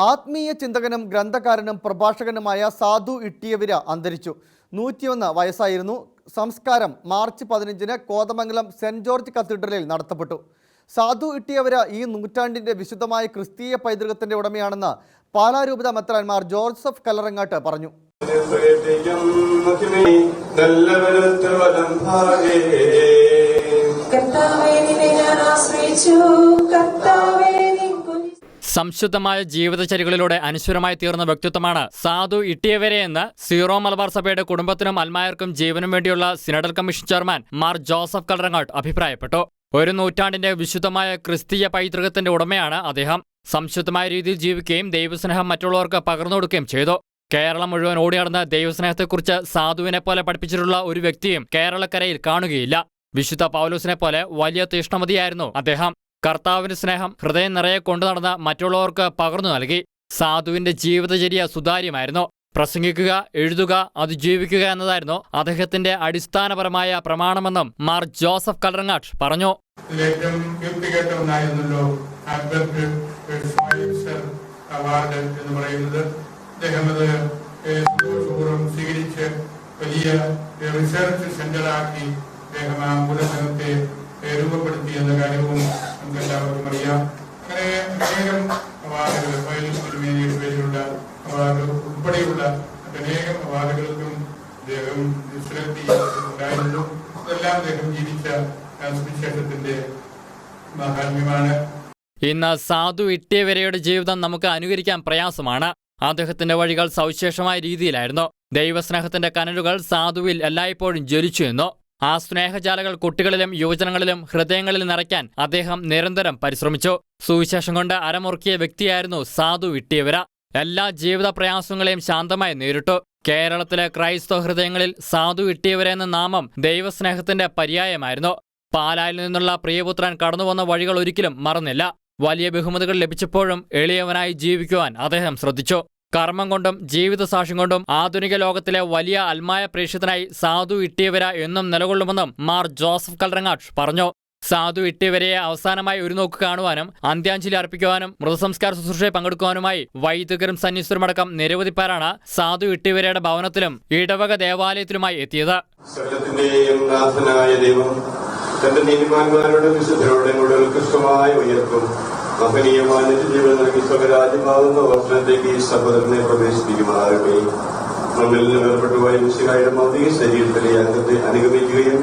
ആത്മീയ ചിന്തകനും ഗ്രന്ഥകാരനും പ്രഭാഷകനുമായ സാധു ഇട്ടിയവര അന്തരിച്ചു. 101 വയസ്സായിരുന്നു. സംസ്കാരം മാർച്ച് 15-ന് കോതമംഗലം സെന്റ് ജോർജ് കത്തീഡ്രലിൽ നടത്തപ്പെട്ടു. സാധു ഇട്ടിയവര ഈ നൂറ്റാണ്ടിന്റെ വിശുദ്ധമായ ക്രിസ്തീയ പൈതൃകത്തിന്റെ ഉടമയാണെന്ന് പാലാരൂപത മെത്രാൻമാർ ജോസഫ് കല്ലറങ്ങാട്ട് പറഞ്ഞു. സംശുദ്ധമായ ജീവിതചര്യകളിലൂടെ അനശ്വരമായി തീർന്ന വ്യക്തിത്വമാണ് സാധു ഇട്ടിയവരെയെന്ന് സീറോ മലബാർ സഭയുടെ കുടുംബത്തിനും അൽമായർക്കും ജീവനും വേണ്ടിയുള്ള synodal commission chairman Mar Joseph Kallarangatt അഭിപ്രായപ്പെട്ടു. ഒരു നൂറ്റാണ്ടിന്റെ വിശുദ്ധമായ ക്രിസ്തീയ പൈതൃകത്തിന്റെ ഉടമയാണ് അദ്ദേഹം. സംശുദ്ധമായ രീതിയിൽ ജീവിക്കുകയും ദൈവസ്നേഹം മറ്റുള്ളവർക്ക് പകർന്നുകൊടുക്കുകയും ചെയ്തു. കേരളം മുഴുവൻ ഓടിയടന്ന് ദൈവസ്നേഹത്തെക്കുറിച്ച് സാധുവിനെ പോലെ പഠിപ്പിച്ചിട്ടുള്ള ഒരു വ്യക്തിയും കേരളക്കരയിൽ കാണുകയില്ല. വിശുദ്ധ പൗലോസിനെ പോലെ വലിയ തീഷ്ണമതിയായിരുന്നു അദ്ദേഹം. കർത്താവിന്റെ സ്നേഹം ഹൃദയം നിറയെ കൊണ്ടു നടന്ന് മറ്റുള്ളവർക്ക് പകർന്നു നൽകി. സാധുവിന്റെ ജീവിതചര്യ സുതാര്യമായിരുന്നു. പ്രസംഗിക്കുക, എഴുതുക, അത് ജീവിക്കുക എന്നതായിരുന്നു അദ്ദേഹത്തിന്റെ അടിസ്ഥാനപരമായ പ്രമാണമെന്നും മാർ ജോസഫ് കല്ലറങ്ങാട്ട് പറഞ്ഞു. വലിയ റിസർച്ച് സെന്ററാക്കി മൂലധനത്തെ രൂപപ്പെടുത്തി എന്ന കാര്യവും നമുക്ക് എല്ലാവർക്കും അറിയാം. അങ്ങനെ അനേകം അവാർഡുകൾ, വയലിൻ പേരിലുള്ള അവാർഡ് ഉൾപ്പെടെയുള്ള അനേകം അവാർഡുകൾക്കും അദ്ദേഹം ഉണ്ടായിരുന്നു. ഇതെല്ലാം അദ്ദേഹം ജീവിച്ച സുവിശേഷത്തിന്റെ മഹാത്മ്യമാണ്. ഇന്ന് സാധു ഇട്ടിയവരയുടെ ജീവിതം നമുക്ക് അനുകരിക്കാൻ പ്രയാസമാണ്. അദ്ദേഹത്തിന്റെ വഴികൾ സവിശേഷമായ രീതിയിലായിരുന്നു. ദൈവസ്നേഹത്തിന്റെ കനലുകൾ സാധുവിൽ എല്ലായ്പ്പോഴും ജ്വലിച്ചു എന്നു. ആ സ്നേഹജാലകൾ കുട്ടികളിലും യുവജനങ്ങളിലും ഹൃദയങ്ങളിൽ നിറയ്ക്കാൻ അദ്ദേഹം നിരന്തരം പരിശ്രമിച്ചു. സുവിശേഷം കൊണ്ട് അരമുറുക്കിയ വ്യക്തിയായിരുന്നു സാധു ഇട്ടിയവര. എല്ലാ ജീവിത പ്രയാസങ്ങളെയും ശാന്തമായി നേരിട്ടു. കേരളത്തിലെ ക്രൈസ്തവ ഹൃദയങ്ങളിൽ സാധു ഇട്ടിയവര എന്ന നാമം ദൈവസ്നേഹത്തിന്റെ പര്യായമായിരുന്നു. പാലായിൽ നിന്നുള്ള പ്രിയപുത്രൻ കടന്നുവന്ന വഴികൾ ഒരിക്കലും മറന്നില്ല. വലിയ ബഹുമതികൾ ലഭിച്ചപ്പോഴും എളിയവനായി ജീവിക്കുവാൻ അദ്ദേഹം ശ്രദ്ധിച്ചു. കർമ്മം കൊണ്ടും ജീവിതസാക്ഷ്യം കൊണ്ടും ആധുനിക ലോകത്തിലെ വലിയ അൽമായ പ്രേക്ഷിതനായി സാധു ഇട്ടിയവര എന്നും നിലകൊള്ളുമെന്നും മാർ ജോസഫ് കല്ലറങ്ങാട്ട് പറഞ്ഞു. സാധു ഇട്ടിയവരയെ അവസാനമായി ഒരു നോക്ക് കാണുവാനും അന്ത്യാഞ്ജലി അർപ്പിക്കുവാനും മൃതസംസ്കാര ശുശ്രൂഷയിൽ പങ്കെടുക്കുവാനുമായി വൈദികരും സന്യസ്തരുമടക്കം നിരവധി പേരാണ് സാധു ഇട്ടിയവരയുടെ ഭവനത്തിലും ഇടവക ദേവാലയത്തിലുമായി എത്തിയത്. തന്റെ നീതിമാന്മാരുടെ വിശുദ്ധരുടെ ഉടൽകൃഷ്ടമായി ഉയർത്തും മഹനീയമായ ജീവൻ നൽകി സ്വകരാജ്യമാകുന്ന വർഷത്തേക്ക് ഈ സഹോദരനെ പ്രവേശിപ്പിക്കുമാറട്ടെ. മണ്ണിൽ നിന്ന് വേർപെട്ടുപോയ മിശിഹായുടെ ഭൗതിക ശരീരത്തിലെ അംഗത്തെ അനുഗമിക്കുകയും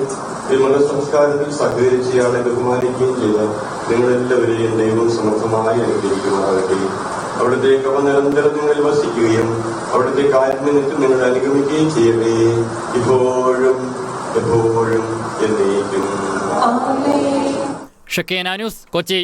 നിങ്ങളുടെ സംസ്കാരത്തിൽ സഹകരിച്ച് ഇയാളെ ബഹുമാനിക്കുകയും ചെയ്ത നിങ്ങളെല്ലാവരെയും ദൈവം സമർത്ഥമായി അനുഗ്രഹിക്കുമാറട്ടെ. അവിടുത്തെ കൃപ നിരന്തരം നിങ്ങളിൽ വസിക്കുകയും അവിടുത്തെ കാരുണ്യത്തിൽ നിങ്ങൾ അനുഗമിക്കുകയും ചെയ്യട്ടെ, ഇപ്പോഴും എപ്പോഴും എന്നേക്കും. Shekinah news, Kochi.